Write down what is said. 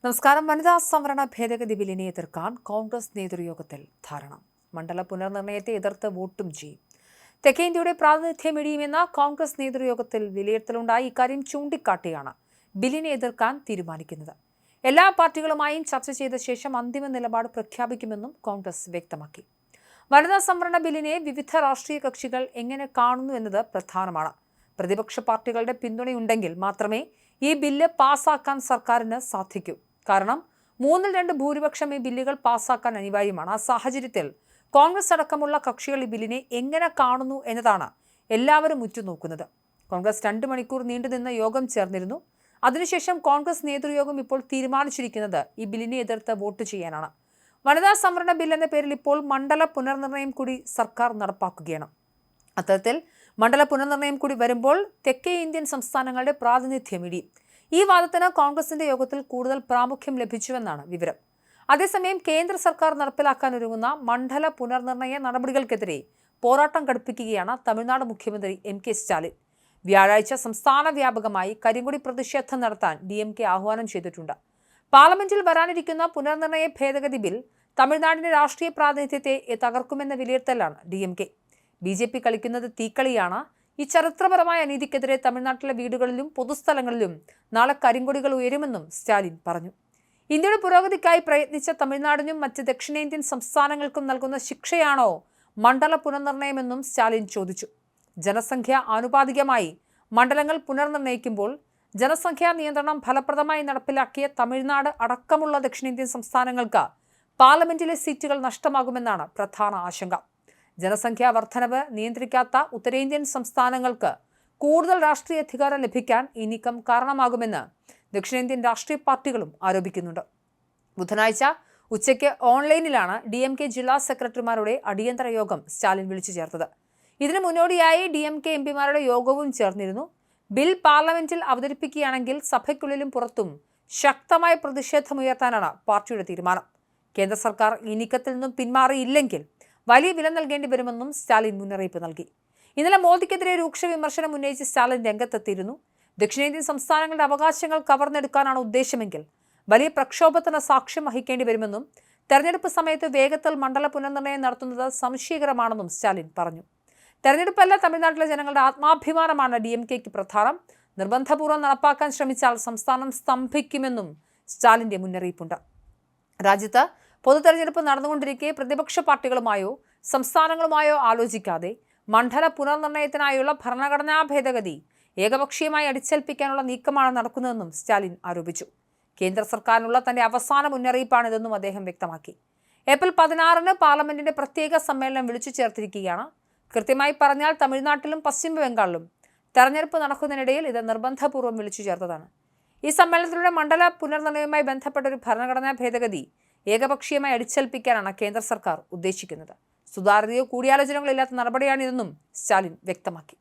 നമസ്കാരം. വനിതാ സംവരണ ഭേദഗതി ബില്ലിനെ എതിർക്കാൻ കോൺഗ്രസ് നേതൃയോഗത്തിൽ ധാരണ. മണ്ഡല പുനർനിർണയത്തെ എതിർത്ത് വോട്ടും ചെയ്യും. തെക്കേ ഇന്ത്യയുടെ പ്രാതിനിധ്യം ഇടിയുമെന്ന കോൺഗ്രസ് നേതൃയോഗത്തിൽ വിലയിരുത്തലുണ്ടായി. ഇക്കാര്യം ചൂണ്ടിക്കാട്ടിയാണ് ബില്ലിനെ എതിർക്കാൻ തീരുമാനിക്കുന്നത്. എല്ലാ പാർട്ടികളുമായും ചർച്ച ചെയ്ത ശേഷം അന്തിമ നിലപാട് പ്രഖ്യാപിക്കുമെന്നും കോൺഗ്രസ് വ്യക്തമാക്കി. വനിതാ സംവരണ ബില്ലിനെ വിവിധ രാഷ്ട്രീയ കക്ഷികൾ എങ്ങനെ കാണുന്നു എന്നത് പ്രധാനമാണ്. പ്രതിപക്ഷ പാർട്ടികളുടെ പിന്തുണയുണ്ടെങ്കിൽ മാത്രമേ ഈ ബില്ല് പാസാക്കാൻ സർക്കാരിന് സാധിക്കൂ. കാരണം 3/2 ഭൂരിപക്ഷം ഈ ബില്ലുകൾ പാസാക്കാൻ അനിവാര്യമാണ്. ആ സാഹചര്യത്തിൽ കോൺഗ്രസ് അടക്കമുള്ള കക്ഷികൾ ഈ ബില്ലിനെ എങ്ങനെ കാണുന്നു എന്നതാണ് എല്ലാവരും ഉറ്റുനോക്കുന്നത്. കോൺഗ്രസ് 2 മണിക്കൂർ നീണ്ടുനിന്ന യോഗം ചേർന്നിരുന്നു. അതിനുശേഷം കോൺഗ്രസ് നേതൃയോഗം ഇപ്പോൾ തീരുമാനിച്ചിരിക്കുന്നത് ഈ ബില്ലിനെ എതിർത്ത് വോട്ട് ചെയ്യാനാണ്. വനിതാ സംവരണ ബിൽ എന്ന പേരിൽ ഇപ്പോൾ മണ്ഡല പുനർനിർണയം കൂടി സർക്കാർ നടപ്പാക്കുകയാണ്. അത്തരത്തിൽ മണ്ഡല പുനർനിർണയം കൂടി വരുമ്പോൾ തെക്കേ ഇന്ത്യൻ സംസ്ഥാനങ്ങളുടെ പ്രാതിനിധ്യം ഇടിയും. ഈ വാദത്തിന് കോൺഗ്രസിന്റെ യോഗത്തിൽ കൂടുതൽ പ്രാമുഖ്യം ലഭിച്ചുവെന്നാണ് വിവരം. അതേസമയം കേന്ദ്ര സർക്കാർ നടപ്പിലാക്കാനൊരുങ്ങുന്ന മണ്ഡല പുനർനിർണയ നടപടികൾക്കെതിരെ പോരാട്ടം കടുപ്പിക്കുകയാണ് തമിഴ്നാട് മുഖ്യമന്ത്രി MK സ്റ്റാലിൻ. വ്യാഴാഴ്ച സംസ്ഥാന വ്യാപകമായി കരിങ്കൊടി പ്രതിഷേധം നടത്താൻ DMK ആഹ്വാനം ചെയ്തിട്ടുണ്ട്. പാർലമെന്റിൽ വരാനിരിക്കുന്ന പുനർനിർണയ ഭേദഗതി ബിൽ തമിഴ്നാടിന്റെ രാഷ്ട്രീയ പ്രാതിനിധ്യത്തെ തകർക്കുമെന്ന വിലയിരുത്തലാണ് DMK. BJP കളിക്കുന്നത് തീക്കളിയാണ്. ഈ ചരിത്രപരമായ അനീതിക്കെതിരെ തമിഴ്നാട്ടിലെ വീടുകളിലും പൊതുസ്ഥലങ്ങളിലും നാളെ കരിങ്കൊടികൾ ഉയരുമെന്നും സ്റ്റാലിൻ പറഞ്ഞു. ഇന്ത്യയുടെ പുരോഗതിക്കായി പ്രയത്നിച്ച തമിഴ്നാടിനും മറ്റ് ദക്ഷിണേന്ത്യൻ സംസ്ഥാനങ്ങൾക്കും നൽകുന്ന ശിക്ഷയാണോ മണ്ഡല പുനർനിർണയമെന്നും സ്റ്റാലിൻ ചോദിച്ചു. ജനസംഖ്യ ആനുപാതികമായി മണ്ഡലങ്ങൾ പുനർനിർണയിക്കുമ്പോൾ ജനസംഖ്യാ നിയന്ത്രണം ഫലപ്രദമായി നടപ്പിലാക്കിയ തമിഴ്നാട് അടക്കമുള്ള ദക്ഷിണേന്ത്യൻ സംസ്ഥാനങ്ങൾക്ക് പാർലമെന്റിലെ സീറ്റുകൾ നഷ്ടമാകുമെന്നാണ് പ്രധാന ആശങ്ക. ജനസംഖ്യാ വർധനവ് നിയന്ത്രിക്കാത്ത ഉത്തരേന്ത്യൻ സംസ്ഥാനങ്ങൾക്ക് കൂടുതൽ രാഷ്ട്രീയ അധികാരം ലഭിക്കാൻ ഈ നീക്കം കാരണമാകുമെന്ന് ദക്ഷിണേന്ത്യൻ രാഷ്ട്രീയ പാർട്ടികളും ആരോപിക്കുന്നുണ്ട്. ബുധനാഴ്ച ഉച്ചയ്ക്ക് ഓൺലൈനിലാണ് DMK ജില്ലാ സെക്രട്ടറിമാരുടെ അടിയന്തര യോഗം സ്റ്റാലിൻ വിളിച്ചു ചേർത്തത്. ഇതിനു മുന്നോടിയായി DMK MPമാരുടെ യോഗവും ചേർന്നിരുന്നു. ബിൽ പാർലമെന്റിൽ അവതരിപ്പിക്കുകയാണെങ്കിൽ സഭയ്ക്കുള്ളിലും പുറത്തും ശക്തമായ പ്രതിഷേധമുയർത്താനാണ് പാർട്ടിയുടെ തീരുമാനം. കേന്ദ്ര സർക്കാർ ഈ നീക്കത്തിൽ നിന്നും പിന്മാറിയില്ലെങ്കിൽ വലിയ വില നൽകേണ്ടി വരുമെന്നും സ്റ്റാലിൻ മുന്നറിയിപ്പ് നൽകി. ഇന്നലെ മോദിക്കെതിരെ രൂക്ഷ വിമർശനം ഉന്നയിച്ച് സ്റ്റാലിൻ രംഗത്തെത്തിയിരുന്നു. ദക്ഷിണേന്ത്യൻ സംസ്ഥാനങ്ങളുടെ അവകാശങ്ങൾ കവർന്നെടുക്കാനാണ് ഉദ്ദേശമെങ്കിൽ വലിയ പ്രക്ഷോഭത്തിന് സാക്ഷ്യം വഹിക്കേണ്ടി വരുമെന്നും തെരഞ്ഞെടുപ്പ് സമയത്ത് വേഗത്തിൽ മണ്ഡല പുനർനിർണയം നടത്തുന്നത് സംശയകരമാണെന്നും സ്റ്റാലിൻ പറഞ്ഞു. തെരഞ്ഞെടുപ്പല്ല, തമിഴ്നാട്ടിലെ ജനങ്ങളുടെ ആത്മാഭിമാനമാണ് DMKക്ക് പ്രധാനം. നിർബന്ധപൂർവ്വം നടപ്പാക്കാൻ ശ്രമിച്ചാൽ സംസ്ഥാനം സ്തംഭിക്കുമെന്നും സ്റ്റാലിന്റെ മുന്നറിയിപ്പുണ്ട്. രാജ്യത്ത് പൊതു തെരഞ്ഞെടുപ്പ് നടന്നുകൊണ്ടിരിക്കെ പ്രതിപക്ഷ പാർട്ടികളുമായോ സംസ്ഥാനങ്ങളുമായോ ആലോചിക്കാതെ മണ്ഡല പുനർനിർണയത്തിനായുള്ള ഭരണഘടനാ ഭേദഗതി ഏകപക്ഷീയമായി അടിച്ചേൽപ്പിക്കാനുള്ള നീക്കമാണ് നടക്കുന്നതെന്നും സ്റ്റാലിൻ ആരോപിച്ചു. കേന്ദ്ര സർക്കാരിനുള്ള തന്റെ അവസാന മുന്നറിയിപ്പാണിതെന്നും അദ്ദേഹം വ്യക്തമാക്കി. ഏപ്രിൽ 16 പാർലമെന്റിന്റെ പ്രത്യേക സമ്മേളനം വിളിച്ചു ചേർത്തിരിക്കുകയാണ്. കൃത്യമായി പറഞ്ഞാൽ തമിഴ്നാട്ടിലും പശ്ചിമ ബംഗാളിലും തെരഞ്ഞെടുപ്പ് നടക്കുന്നതിനിടയിൽ ഇത് നിർബന്ധപൂർവ്വം വിളിച്ചു ചേർത്തതാണ്. ഈ സമ്മേളനത്തിലൂടെ മണ്ഡല പുനർനിർണയവുമായി ബന്ധപ്പെട്ട ഒരു ഭരണഘടനാ ഭേദഗതി ഏകപക്ഷീയമായി അടിച്ചേൽപ്പിക്കാനാണ് കേന്ദ്ര സർക്കാർ ഉദ്ദേശിക്കുന്നത്. സുതാര്യതയോ കൂടിയാലോചനകളോ ഇല്ലാത്ത നടപടിയാണിതെന്നും സ്റ്റാലിൻ വ്യക്തമാക്കി.